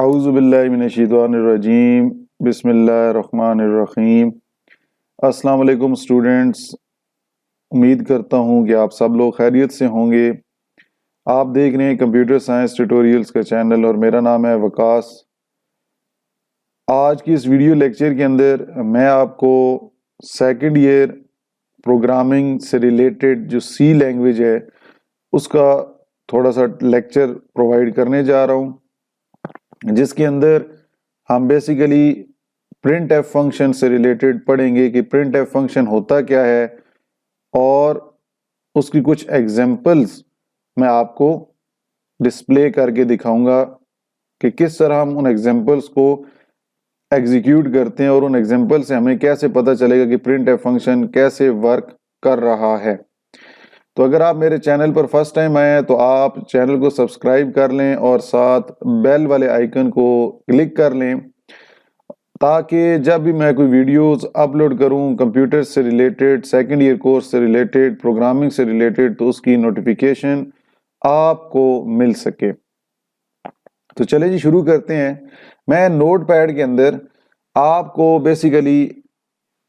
अऊज़ु बिल्लाहि मिनश्शैतानिर्रजीम बिस्मिल्लाहिर्रहमानिर्रहीम। अस्सलाम वालेकुम स्टूडेंट्स, उम्मीद करता हूँ कि आप सब लोग खैरियत से होंगे। आप देख रहे हैं कंप्यूटर साइंस ट्यूटोरियल्स का चैनल और मेरा नाम है वकास। आज की इस वीडियो लेक्चर के अंदर मैं आपको सेकंड ईयर प्रोग्रामिंग से रिलेटेड जो सी लैंग्वेज है उसका थोड़ा सा लेक्चर प्रोवाइड करने जा रहा हूँ, जिसके अंदर हम बेसिकली प्रिंट एफ फंक्शन से रिलेटेड पढ़ेंगे कि प्रिंट एफ फंक्शन होता क्या है और उसकी कुछ एग्जांपल्स मैं आपको डिस्प्ले करके दिखाऊंगा कि किस तरह हम उन एग्जांपल्स को एग्जीक्यूट करते हैं और उन एग्जांपल से हमें कैसे पता चलेगा कि प्रिंट एफ फंक्शन कैसे वर्क कर रहा है। तो अगर आप मेरे चैनल पर फर्स्ट टाइम आए हैं तो आप चैनल को सब्सक्राइब कर लें और साथ बेल वाले आइकन को क्लिक कर लें, ताकि जब भी मैं कोई वीडियोस अपलोड करूं कंप्यूटर से रिलेटेड, सेकंड ईयर कोर्स से रिलेटेड, प्रोग्रामिंग से रिलेटेड, तो उसकी नोटिफिकेशन आपको मिल सके। तो चले जी शुरू करते हैं। मैं नोट पैड के अंदर आपको बेसिकली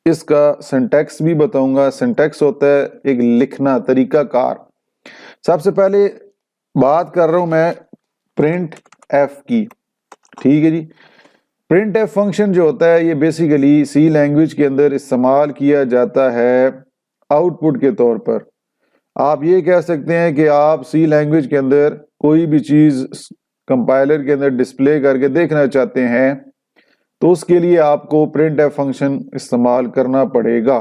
इसका सिंटैक्स भी बताऊंगा। सिंटैक्स होता है एक लिखना तरीका कार। सबसे पहले बात कर रहा हूं मैं प्रिंट एफ की, ठीक है जी। प्रिंट एफ फंक्शन जो होता है ये बेसिकली सी लैंग्वेज के अंदर इस्तेमाल किया जाता है आउटपुट के तौर पर। आप ये कह सकते हैं कि आप सी लैंग्वेज के अंदर कोई भी चीज कंपाइलर के अंदर डिस्प्ले करके देखना चाहते हैं तो उसके लिए आपको प्रिंट एफ फंक्शन इस्तेमाल करना पड़ेगा।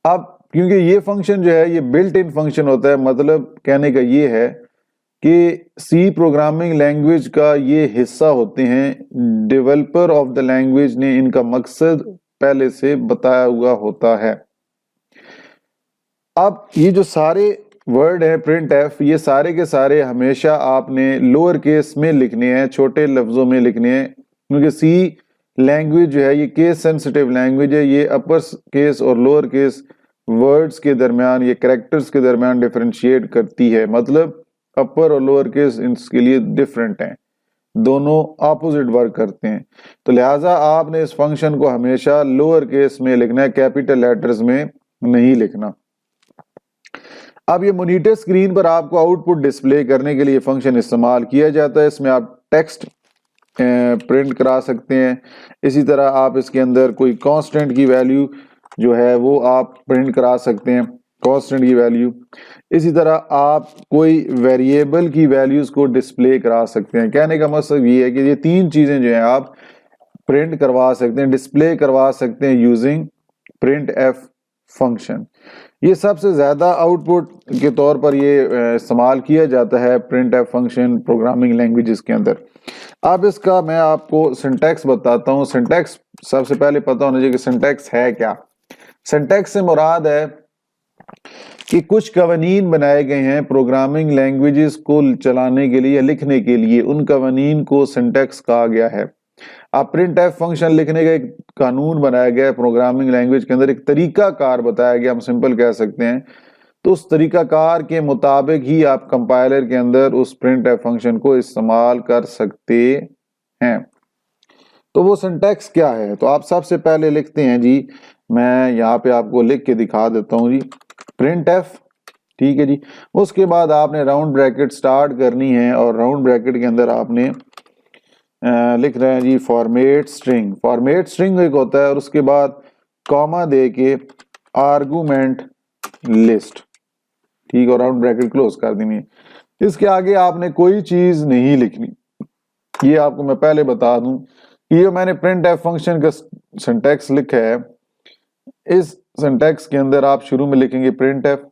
अब क्योंकि ये फंक्शन जो है ये बिल्ट इन फंक्शन होता है, मतलब कहने का ये है कि सी प्रोग्रामिंग लैंग्वेज का ये हिस्सा होते हैं, डेवलपर ऑफ द लैंग्वेज ने इनका मकसद पहले से बताया हुआ होता है। अब ये जो सारे वर्ड है प्रिंट एफ, ये सारे के सारे हमेशा आपने लोअर केस में लिखने हैं, छोटे लफ्जों में लिखने हैं, क्योंकि सी लैंग्वेज जो है ये केस सेंसिटिव लैंग्वेज है। ये अपर केस और लोअर केस वर्ड्स के दरमियान, ये कैरेक्टर्स के दरमियान डिफरेंशिएट करती है, मतलब अपर और लोअर केस इसके लिए डिफरेंट हैं, दोनों ऑपोजिट वर्क करते हैं। तो लिहाजा आपने इस फंक्शन को हमेशा लोअर केस में लिखना है, कैपिटल लेटर्स में नहीं लिखना। अब ये मॉनिटर स्क्रीन पर आपको आउटपुट डिस्प्ले करने के लिए फंक्शन इस्तेमाल किया जाता है। इसमें आप टेक्स्ट प्रिंट करा सकते हैं। इसी तरह आप इसके अंदर कोई कांस्टेंट की वैल्यू जो है वो आप प्रिंट करा सकते हैं, कांस्टेंट की वैल्यू। इसी तरह आप कोई वेरिएबल की वैल्यूज को डिस्प्ले करा सकते हैं। कहने का मतलब ये है कि ये तीन चीजें जो है आप प्रिंट करवा सकते हैं, डिस्प्ले करवा सकते हैं यूजिंग प्रिंट एफ फंक्शन। ये सबसे ज्यादा आउटपुट के तौर पर ये इस्तेमाल किया जाता है print F function programming languages के अंदर। अब इसका मैं आपको सिंटैक्स बताता हूँ। सिंटैक्स सबसे पहले पता होना चाहिए कि सिंटैक्स है क्या। सिंटैक्स से मुराद है कि कुछ कवानीन बनाए गए हैं प्रोग्रामिंग लैंग्वेजेस को चलाने के लिए या लिखने के लिए, उन कवानीन को सिंटैक्स कहा गया है। आप प्रिंट एफ फंक्शन लिखने का एक कानून बनाया गया है प्रोग्रामिंग लैंग्वेज के अंदर, एक तरीका कार बताया गया, हम सिंपल कह सकते हैं। तो उस तरीका कार के मुताबिक ही आप कंपाइलर के अंदर उस प्रिंट एफ फंक्शन को इस्तेमाल कर सकते हैं। तो वो सिंटैक्स क्या है, तो आप सबसे पहले लिखते हैं जी, मैं यहाँ पे आपको लिख के दिखा देता हूँ जी, प्रिंट एफ, ठीक है जी। उसके बाद आपने राउंड ब्रैकेट स्टार्ट करनी है और राउंड ब्रैकेट के अंदर आपने लिख रहे हैं जी फॉर्मेट स्ट्रिंग। फॉर्मेट स्ट्रिंग एक होता है और उसके बाद कॉमा दे के आर्गुमेंट लिस्ट, ठीक, और राउंड ब्रैकेट क्लोज कर देनी है। इसके आगे आपने कोई चीज नहीं लिखनी। ये आपको मैं पहले बता दूं कि ये मैंने प्रिंट एफ फंक्शन का सिंटैक्स लिखा है, इस सिंटैक्स के अंदर आप शुरू में लिखेंगे प्रिंट एफ,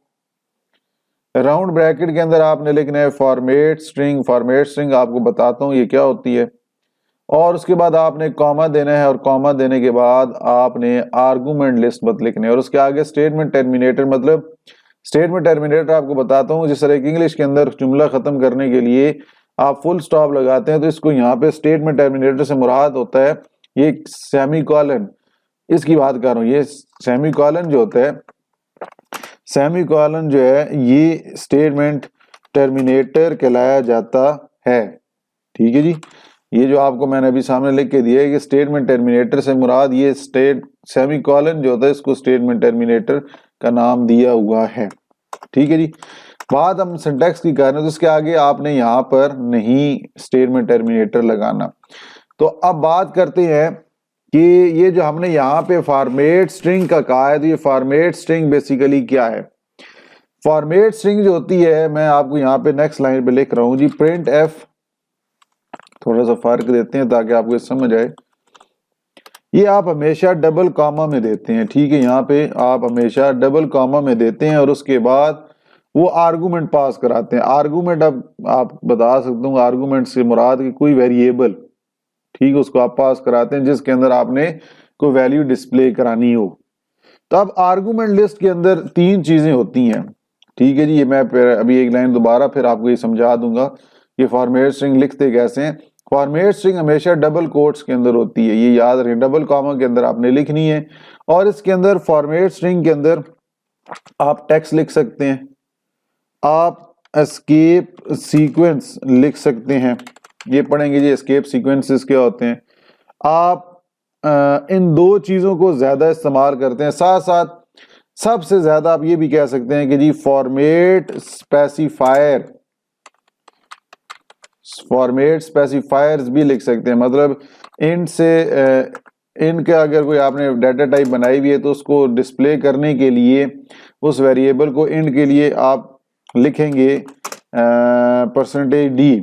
राउंड ब्रैकेट के अंदर आपने लिखना है फॉर्मेट स्ट्रिंग। फॉर्मेट स्ट्रिंग आपको बताता हूँ ये क्या होती है, और उसके बाद आपने कॉमा देना है और कॉमा देने के बाद आपने आर्गुमेंट लिस्ट मत लिखने, और उसके आगे स्टेटमेंट टर्मिनेटर, मतलब स्टेटमेंट टर्मिनेटर आपको बताता हूँ, जिस तरह कि इंग्लिश के अंदर जुमला खत्म करने के लिए आप फुल स्टॉप लगाते हैं, तो इसको यहाँ पे स्टेटमेंट टर्मिनेटर से मुराद होता है ये सेमीकोलन, इसकी बात कर रहा हूँ। ये सेमीकोलन जो होता है, सेमीकोलन जो है ये स्टेटमेंट टर्मिनेटर कहलाया जाता है। ठीक है जी। ये जो आपको मैंने अभी सामने लिख के दिया है कि स्टेटमेंट टर्मिनेटर से मुराद ये सेमी कॉलन जो होता है इसको स्टेटमेंट टर्मिनेटर का नाम दिया हुआ है। ठीक है जी। बात हम सिंटैक्स की कर रहे हैं तो इसके आगे आपने यहाँ पर नहीं स्टेटमेंट टर्मिनेटर लगाना। तो अब बात करते हैं कि ये जो हमने यहाँ पे फॉर्मेट स्ट्रिंग का कहा है, तो ये फॉर्मेट स्ट्रिंग बेसिकली क्या है? फॉर्मेट स्ट्रिंग जो होती है, मैं आपको यहाँ पे नेक्स्ट लाइन पे लिख रहा हूँ जी, प्रिंट एफ, थोड़ा सा फर्क देते हैं ताकि आपको समझ आए। ये आप हमेशा डबल कॉमा में देते हैं, ठीक है, यहाँ पे आप हमेशा डबल कॉमा में देते हैं और उसके बाद वो आर्गूमेंट पास कराते हैं। आर्गूमेंट अब आप बता सकता हूँ, आर्गूमेंट से मुराद की कोई वेरिएबल, ठीक है, उसको आप पास कराते हैं जिसके अंदर आपने कोई वैल्यू डिस्प्ले करानी हो। तो अब आर्गूमेंट लिस्ट के अंदर 3 चीजें होती हैं, ठीक है जी। ये मैं फिर अभी एक लाइन दोबारा फिर आपको ये समझा दूंगा ये फॉर्मेट स्ट्रिंग लिखते कैसे हैं। फॉर्मेट स्ट्रिंग हमेशा डबल कोट्स के अंदर होती है, ये याद रखें, डबल कॉमा के अंदर आपने लिखनी है। और इसके अंदर फॉर्मेट स्ट्रिंग के अंदर आप टेक्स्ट लिख सकते हैं, आप एस्केप सीक्वेंस लिख सकते हैं, ये पढ़ेंगे जी एस्केप सीक्वेंसेस क्या होते हैं। आप इन 2 चीजों को ज्यादा इस्तेमाल करते हैं। साथ साथ सबसे ज्यादा आप ये भी कह सकते हैं कि जी फॉर्मेट स्पेसिफायर्स भी लिख सकते हैं। मतलब इन से इनका अगर कोई आपने डाटा टाइप बनाई हुई है तो उसको डिस्प्ले करने के लिए उस वेरिएबल को इंड के लिए आप लिखेंगे %d,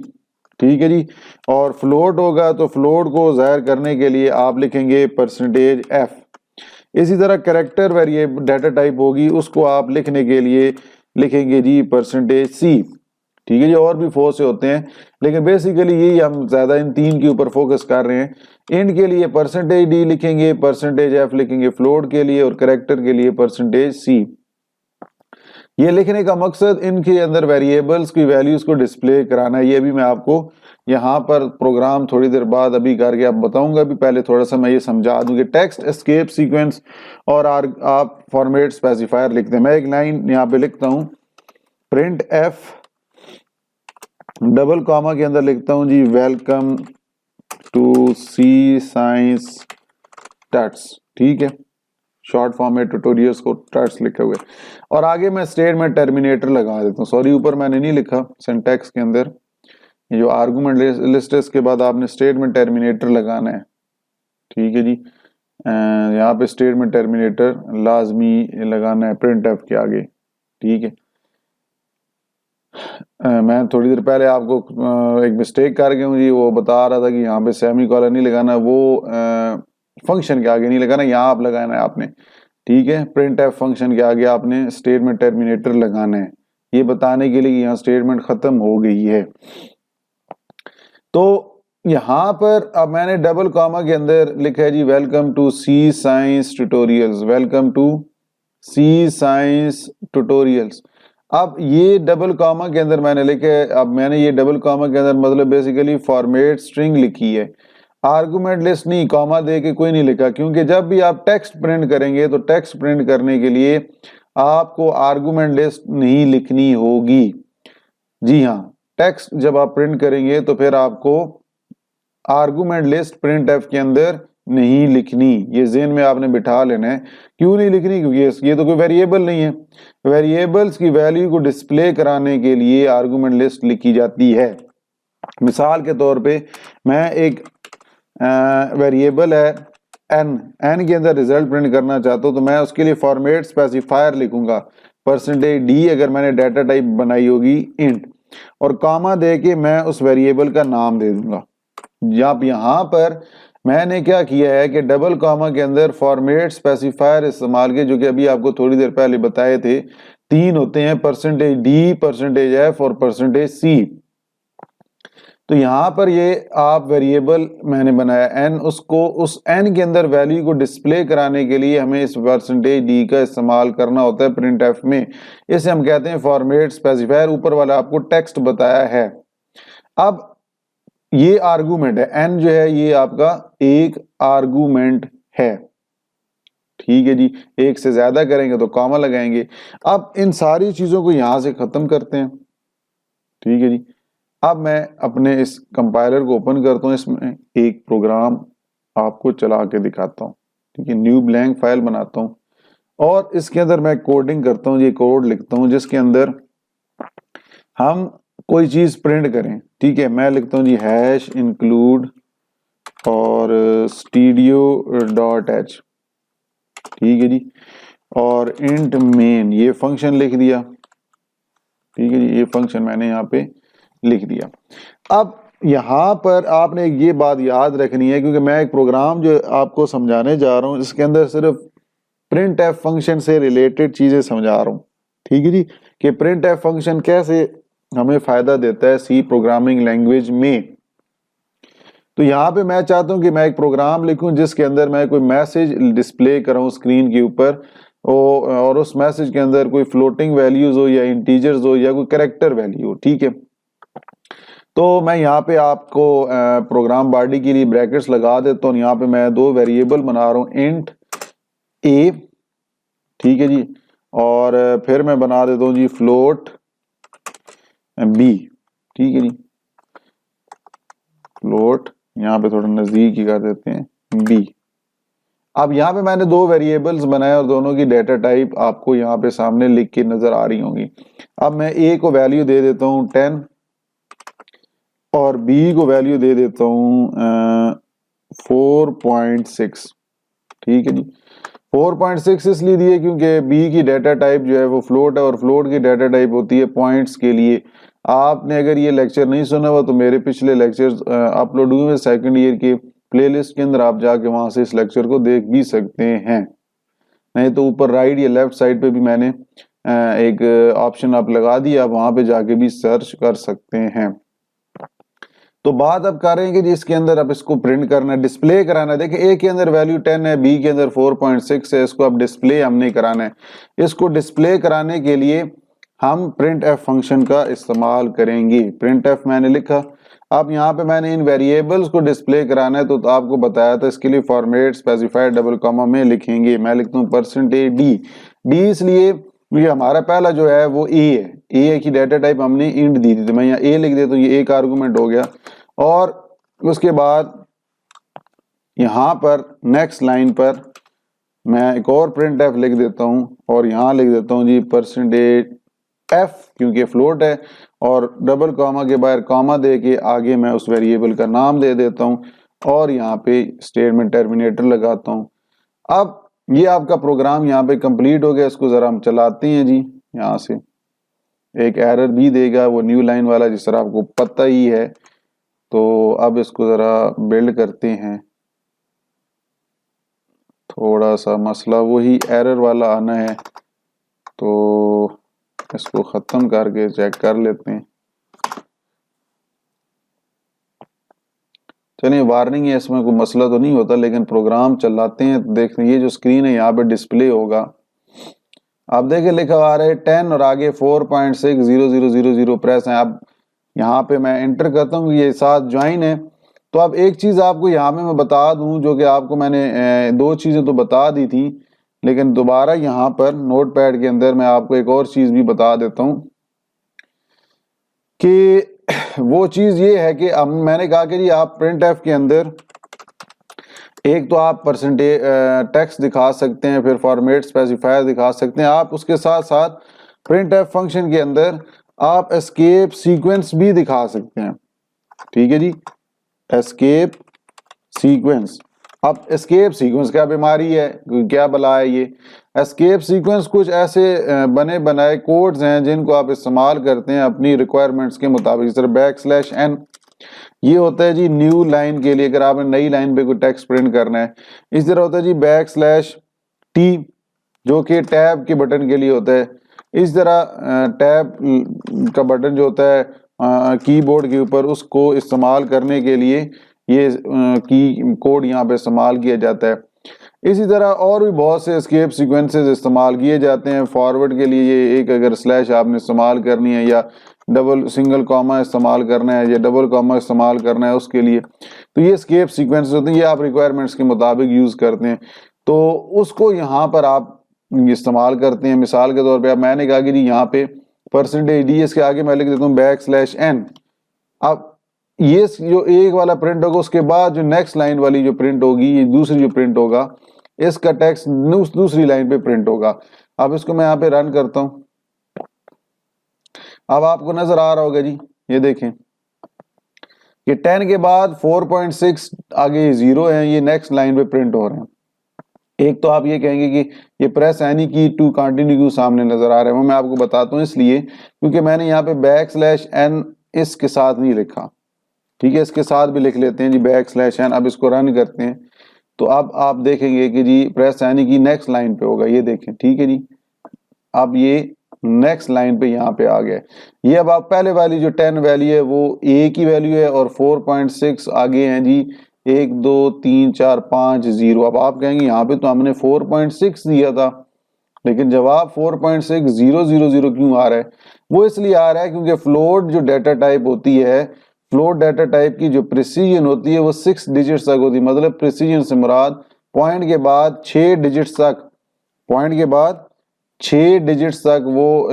ठीक है जी। और फ्लोट होगा तो फ्लोट को जाहिर करने के लिए आप लिखेंगे %f। इसी तरह कैरेक्टर वेरिएबल डाटा टाइप होगी, उसको आप लिखने के लिए लिखेंगे जी %c, ठीक है जी। और भी फोर से होते हैं लेकिन बेसिकली यही हम ज्यादा इन 3 के ऊपर फोकस कर रहे हैं। इंड के लिए %d लिखेंगे, %f लिखेंगे फ्लोट के लिए, और कैरेक्टर के लिए %c। ये लिखने का मकसद इनके अंदर वेरिएबल्स की वैल्यूज को डिस्प्ले कराना है। ये भी मैं आपको यहाँ पर प्रोग्राम थोड़ी देर बाद अभी करके आप बताऊंगा। अभी पहले थोड़ा सा मैं ये समझा दूं कि टेक्स्ट एस्केप सीक्वेंस और आप फॉर्मेट स्पेसिफायर लिखते हैं। मैं एक लाइन यहाँ पे लिखता हूँ, प्रिंट एफ डबल कॉमा के अंदर लिखता हूँ जी, वेलकम टू सी साइंस टट्स, ठीक है, शॉर्ट फॉर्म में ट्यूटोरियल्स को टट्स लिखे हुए, और आगे मैं स्टेटमेंट टर्मिनेटर लगा देता हूँ। सॉरी ऊपर मैंने नहीं लिखा, सिंटैक्स के अंदर ये जो आर्गुमेंट लिस्ट है इसके बाद आपने स्टेटमेंट टर्मिनेटर लगाना है, ठीक है जी। यहाँ पे स्टेटमेंट टर्मिनेटर लाजमी लगाना है प्रिंट एफ के आगे, ठीक है। मैं थोड़ी देर पहले आपको एक मिस्टेक कर गया हूँ जी, वो बता रहा था कि यहाँ पे सेमी कॉलन नहीं लगाना, वो फंक्शन के आगे नहीं लगाना, यहाँ आप लगाना है आपने, ठीक है। प्रिंट एफ फंक्शन के आगे आपने स्टेटमेंट टर्मिनेटर लगाना है, ये बताने के लिए कि यहाँ स्टेटमेंट खत्म हो गई है। तो यहाँ पर अब मैंने डबल कॉमा के अंदर लिखा है जी, welcome to C science tutorials, welcome to C science tutorials. अब ये डबल कॉमा के अंदर मैंने लिखा है, अब मैंने ये डबल कॉमा के अंदर मतलब बेसिकली फॉर्मेट स्ट्रिंग लिखी है, आर्गुमेंट लिस्ट नहीं, कॉमा दे के कोई नहीं लिखा, क्योंकि जब भी आप टेक्स्ट प्रिंट करेंगे तो टेक्स्ट प्रिंट करने के लिए आपको आर्गुमेंट लिस्ट नहीं लिखनी होगी। जी हाँ, टेक्स्ट जब आप प्रिंट करेंगे तो फिर आपको आर्गुमेंट लिस्ट प्रिंट एफ के अंदर नहीं लिखनी, ये ज़हन में आपने बिठा लेना है। क्यों नहीं लिखनी? क्योंकि ये तो कोई वेरिएबल नहीं है, वेरिएबल्स की वैल्यू को डिस्प्ले कराने के लिए आर्गुमेंट लिस्ट लिखी जाती है। मिसाल के तौर पे मैं एक वेरिएबल है n के अंदर रिजल्ट प्रिंट करना चाहता हूँ तो मैं उसके लिए फॉर्मेट स्पेसिफायर लिखूंगा %d, अगर मैंने डाटा टाइप बनाई होगी इंट, और कॉमा दे के मैं उस वेरिएबल का नाम दे दूंगा। जब यहाँ पर मैंने क्या किया है कि डबल कॉमा के अंदर फॉर्मेट स्पेसिफायर इस्तेमाल किए, जो कि अभी आपको थोड़ी देर पहले बताए थे, 3 होते हैं, %d, %f और %c। तो यहाँ पर ये आप वेरिएबल मैंने बनाया n, उसको उस n के अंदर वैल्यू को डिस्प्ले कराने के लिए हमें इस %d का इस्तेमाल करना होता है प्रिंट एफ में। इसे हम कहते हैं फॉर्मेट स्पेसिफायर। ऊपर वाला आपको टेक्स्ट बताया है। अब ये आर्गुमेंट है, n जो है ये आपका एक आर्गुमेंट है, ठीक है जी। एक से ज्यादा करेंगे तो कॉमा लगाएंगे। अब इन सारी चीजों को यहां से खत्म करते हैं, ठीक है जी। اب میں اپنے اس کمپائلر کو اوپن کرتا ہوں، اس میں ایک پروگرام آپ کو چلا کے دکھاتا ہوں، ٹھیک ہے، نیو بلینک فائل بناتا ہوں اور اس کے اندر میں کوڈنگ کرتا ہوں، یہ کوڈ لکھتا ہوں جس کے اندر ہم کوئی چیز پرنٹ کریں، ٹھیک ہے۔ میں لکھتا ہوں جی ہیش انکلوڈ اور studio.h، ٹھیک ہے جی، اور انٹ مین، یہ فنکشن لکھ دیا، ٹھیک ہے جی، یہ فنکشن میں نے یہاں پہ لکھ دیا۔ اب یہاں پر آپ نے یہ بات یاد رکھنی ہے، کیونکہ میں ایک پروگرام جو آپ کو سمجھانے جا رہا ہوں اس کے اندر صرف پرنٹ ایف فنکشن سے ریلیٹڈ چیزیں سمجھا رہا ہوں، ٹھیک ہے جی، کہ پرنٹ ایف فنکشن کیسے ہمیں فائدہ دیتا ہے سی پروگرامنگ لینگویج میں۔ تو یہاں پہ میں چاہتا ہوں کہ میں ایک پروگرام لکھوں جس کے اندر میں کوئی میسج ڈسپلے کروں اسکرین کے اوپر، اور اس میسج کے اندر کوئی فلوٹنگ ویلیوز ہو یا انٹیجرز ہو یا کوئی کریکٹر ویلیو ہو، ٹھیک ہے۔ تو میں یہاں پہ آپ کو پروگرام باڈی کے لیے بریکٹس لگا دیتا ہوں، یہاں پہ میں دو ویریبل بنا رہا ہوں، انٹ اے، ٹھیک ہے جی، اور پھر میں بنا دیتا ہوں جی فلوٹ بی، ٹھیک ہے جی، فلوٹ یہاں پہ تھوڑا نزدیک ہی کر دیتے ہیں بی۔ اب یہاں پہ میں نے دو ویریبلز بنائے اور دونوں کی ڈیٹا ٹائپ آپ کو یہاں پہ سامنے لکھ کے نظر آ رہی ہوں گی۔ اب میں اے کو ویلیو دے دیتا ہوں 10 اور بی کو ویلیو دے دیتا ہوں 4.6، ٹھیک ہے جی۔ 4.6 اس لیے دیے کیونکہ بی کی ڈیٹا ٹائپ جو ہے وہ فلوٹ ہے، اور فلوٹ کی ڈیٹا ٹائپ ہوتی ہے پوائنٹس کے لیے۔ آپ نے اگر یہ لیکچر نہیں سنا ہوا تو میرے پچھلے لیکچرز اپلوڈ ہوئے ہیں سیکنڈ ایئر کے پلے لسٹ کے اندر، آپ جا کے وہاں سے اس لیکچر کو دیکھ بھی سکتے ہیں، نہیں تو اوپر رائٹ یا لیفٹ سائڈ پہ بھی میں نے ایک آپشن آپ لگا دیا، آپ وہاں پہ جا کے بھی سرچ کر سکتے ہیں۔ تو بات اب کر رہے ہیں کہ جی اس کے اندر اب اس کو پرنٹ کرنا ہے، ڈسپلے کرانا ہے۔ دیکھیں اے کے اندر ویلیو 10 ہے، بی کے اندر 4.6 ہے، اس کو اب ڈسپلے ہم نے کرانا ہے۔ اس کو ڈسپلے کرانے کے لیے ہم پرنٹ ایف فنکشن کا استعمال کریں گے۔ پرنٹ ایف میں نے لکھا، اب یہاں پہ میں نے ان ویریبلز کو ڈسپلے کرانا ہے تو آپ کو بتایا تھا اس کے لیے فارمیٹ اسپیسیفائڈ ڈبل کاما میں لکھیں گے۔ میں لکھتا ہوں %d، ڈی اس لیے یہ ہمارا پہلا جو ہے وہ اے ہے، اے کی ڈیٹا ٹائپ ہم نے انٹ دی تھی، تو میں یہاں اے لکھ دیتا ہوں، یہ ایک آرگومنٹ ہو گیا۔ اور اس کے بعد یہاں پر نیکسٹ لائن پر میں ایک اور پرنٹ ایف لکھ دیتا ہوں اور یہاں لکھ دیتا ہوں جی %f، کیونکہ فلوٹ ہے، اور ڈبل کاما کے باہر کاما دے کے آگے میں اس ویریبل کا نام دے دیتا ہوں اور یہاں پہ اسٹیٹمنٹ ٹرمینیٹر لگاتا ہوں۔ اب یہ آپ کا پروگرام یہاں پہ کمپلیٹ ہو گیا، اس کو ذرا ہم چلاتے ہیں جی، یہاں سے ایک ایرر بھی دے گا وہ نیو لائن والا، جس طرح آپ کو پتہ ہی ہے۔ تو اب اس کو ذرا بلڈ کرتے ہیں، تھوڑا سا مسئلہ وہی ایرر والا آنا ہے، تو اس کو ختم کر کے چیک کر لیتے ہیں۔ چلیے وارننگ ہے، اس میں کوئی مسئلہ تو نہیں ہوتا، لیکن پروگرام چلاتے ہیں تو دیکھتے ہیں یہ جو اسکرین ہے یہاں پہ ڈسپلے ہوگا۔ اب دیکھیں لکھا آ رہا ہے 10 اور آگے 4.60000 پریس ہیں۔ اب یہاں پہ میں انٹر کرتا ہوں، یہ ساتھ جوائن ہے۔ تو اب ایک چیز آپ کو یہاں میں بتا دوں، جو کہ آپ کو میں نے دو چیزیں تو بتا دی تھی، لیکن دوبارہ یہاں پر نوٹ پیڈ کے اندر میں آپ کو ایک اور چیز بھی بتا دیتا ہوں کہ وہ چیز یہ ہے کہ اب میں نے کہا کہ جی آپ پرنٹ ایف کے اندر ایک تو آپ پرسنٹیج ٹیکسٹ دکھا سکتے ہیں، پھر فارمیٹ اسپیسیفائر دکھا سکتے ہیں، آپ اس کے ساتھ ساتھ پرنٹ ایف فنکشن کے اندر آپ اسکیپ سیکوینس بھی دکھا سکتے ہیں، ٹھیک ہے جی، اسکیپ سیکوینس۔ اب اسکیپ سیکوینس کیا بیماری ہے، کیا بلا ہے یہ؟ اسکیپ سیکوینس کچھ ایسے بنے بنائے کوڈز ہیں جن کو آپ استعمال کرتے ہیں اپنی ریکوائرمنٹس کے مطابق، جس طرح \n یہ ہوتا ہے جی نیو لائن کے لیے، اگر آپ نے نئی لائن پہ کوئی ٹیکسٹ پرنٹ کرنا ہے۔ اس طرح ہوتا ہے جی \t جو کہ ٹیب کے بٹن کے لیے ہوتا ہے۔ اس طرح ٹیب کا بٹن جو ہوتا ہے کی بورڈ کے اوپر، اس کو استعمال کرنے کے لیے یہ کی کوڈ یہاں پہ استعمال کیا جاتا ہے۔ اسی طرح اور بھی بہت سے اسکیپ سیکوینسز استعمال کیے جاتے ہیں۔ فارورڈ کے لیے یہ ایک اگر سلیش آپ نے استعمال کرنی ہے، یا ڈبل سنگل کاما استعمال کرنا ہے، یا ڈبل کاما استعمال کرنا ہے اس کے لیے، تو یہ اسکیپ سیکوینسز ہوتے ہیں، یہ آپ ریکوائرمنٹس کے مطابق یوز کرتے ہیں، تو اس کو یہاں پر آپ استعمال کرتے ہیں۔ مثال کے طور پہ اب میں نے کہا کہ جی یہاں پہ %d، اس کے آگے میں لکھ دیتا ہوں \n، अब ये जो एक वाला प्रिंट होगा उसके बाद जो नेक्स्ट लाइन वाली जो प्रिंट होगी, ये दूसरी जो प्रिंट होगा, इसका टेक्स्ट दूसरी लाइन पे प्रिंट होगा। अब इसको मैं यहाँ पे रन करता हूँ। अब आपको नजर आ रहा होगा जी, ये देखें कि 10 के बाद 4.6 आगे 0 है, ये नेक्स्ट लाइन पे प्रिंट हो रहे हैं। एक तो आप ये कहेंगे कि ये प्रेस एनी की टू कंटिन्यू क्यों सामने नजर आ रहा है, वो मैं आपको बताता हूँ इसलिए क्योंकि मैंने यहाँ पे \n इसके साथ नहीं लिखा, ठीक है, इसके साथ भी लिख लेते हैं जी \n। अब इसको रन करते हैं तो अब आप देखेंगे कि जी प्रेस एनी की नेक्स्ट लाइन पे होगा, ये देखें, ठीक है जी। अब ये नेक्स्ट लाइन पे यहाँ पे आ गया। ये अब आप पहले वाली जो 10 वैल्यू है वो a की वैल्यू है और 4.6 आगे हैं जी 1 2 3 4 5 0। अब आप कहेंगे यहाँ पे तो हमने 4.6 दिया था, लेकिन जवाब 4.6000 क्यों आ रहा है? वो इसलिए आ रहा है क्योंकि फ्लोट जो डाटा टाइप होती है, फ्लोट डाटा टाइप की जो प्रिसीजन होती है वो 6 डिजिट्स तक होती है। मतलब प्रिसीजन से मुराद पॉइंट के बाद 6 डिजिट्स तक, पॉइंट के बाद 6 डिजिट्स तक वो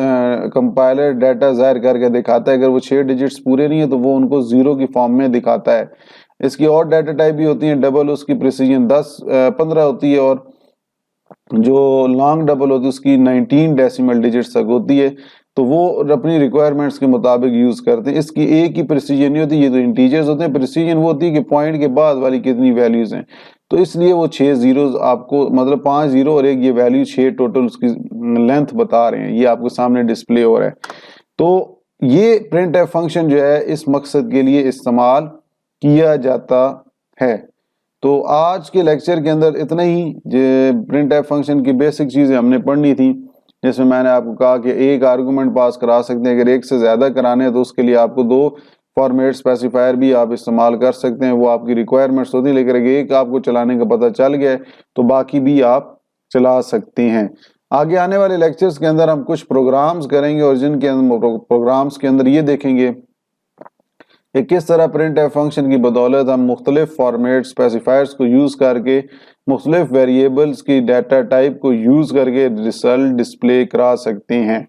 कंपाइलर डाटा जाहिर करके दिखाता है। अगर वो 6 डिजिट्स पूरे नहीं है तो वो उनको 0 की फॉर्म में दिखाता है। इसकी और डाटा टाइप भी होती है डबल, उसकी प्रिसीजन 15 होती है और जो लॉन्ग डबल होती है उसकी 19 डेसिमल डिजिट्स तक होती है। तो वो अपनी रिक्वायरमेंट्स के मुताबिक यूज करते हैं। इसकी एक ही प्रिसीजन नहीं होती, ये तो इंटीजर्स होते हैं। प्रिसीजन वो होती है कि पॉइंट के बाद वाली कितनी वैल्यूज हैं, तो इसलिए वो 6 जीरोज आपको, मतलब 5 जीरो और एक ये वैल्यू 6 टोटल उसकी लेंथ बता रहे हैं, ये आपको सामने डिस्प्ले हो रहा है। तो ये प्रिंट एफ फंक्शन जो है इस मकसद के लिए इस्तेमाल किया जाता है। तो आज के लेक्चर के अंदर इतना ही, प्रिंट एफ फंक्शन की बेसिक चीजें हमने पढ़नी थी, जिसमें मैंने आपको कहा कि एक आर्गुमेंट पास करा सकते हैं, अगर एक से ज्यादा कराने हैं तो उसके लिए आपको 2 फॉर्मेट स्पेसिफायर भी आप इस्तेमाल कर सकते हैं, वो आपकी रिक्वायरमेंट्स होती है। लेकिन अगर एक आपको चलाने का पता चल गया है तो बाकी भी आप चला सकते हैं। आगे आने वाले लेक्चर्स के अंदर हम कुछ प्रोग्राम्स करेंगे और जिनके अंदर प्रोग्राम्स के अंदर ये देखेंगे कि किस तरह प्रिंट एफ फंक्शन की बदौलत हम मुख्तलिफ फॉर्मेट स्पेसिफायर्स को यूज करके मुख्तलिफ वेरिएबल्स की डाटा टाइप को यूज करके रिजल्ट डिस्प्ले करा सकते हैं।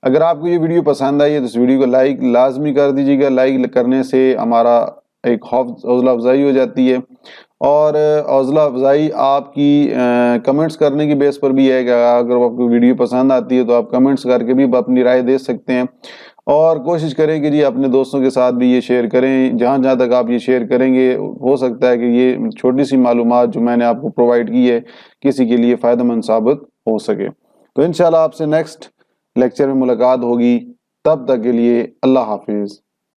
अगर आपको ये वीडियो पसंद आई है तो इस वीडियो को लाइक लाजमी कर दीजिएगा। लाइक करने से हमारा एक हौसला अफजाई हो जाती है और हौसला अफजाई आपकी कमेंट्स करने की बेस पर भी है कि अगर आपको वीडियो पसंद आती है तो आप कमेंट्स करके भी अपनी राय दे सकते हैं। और कोशिश करें कि जी अपने दोस्तों के साथ भी ये शेयर करें। जहाँ जहाँ तक आप ये शेयर करेंगे हो सकता है कि ये छोटी सी मालूमात जो मैंने आपको प्रोवाइड की है किसी के लिए फ़ायदेमंद साबित हो सके। तो इंशाल्लाह आपसे नेक्स्ट लेक्चर में मुलाकात होगी, तब तक के लिए अल्लाह हाफिज़।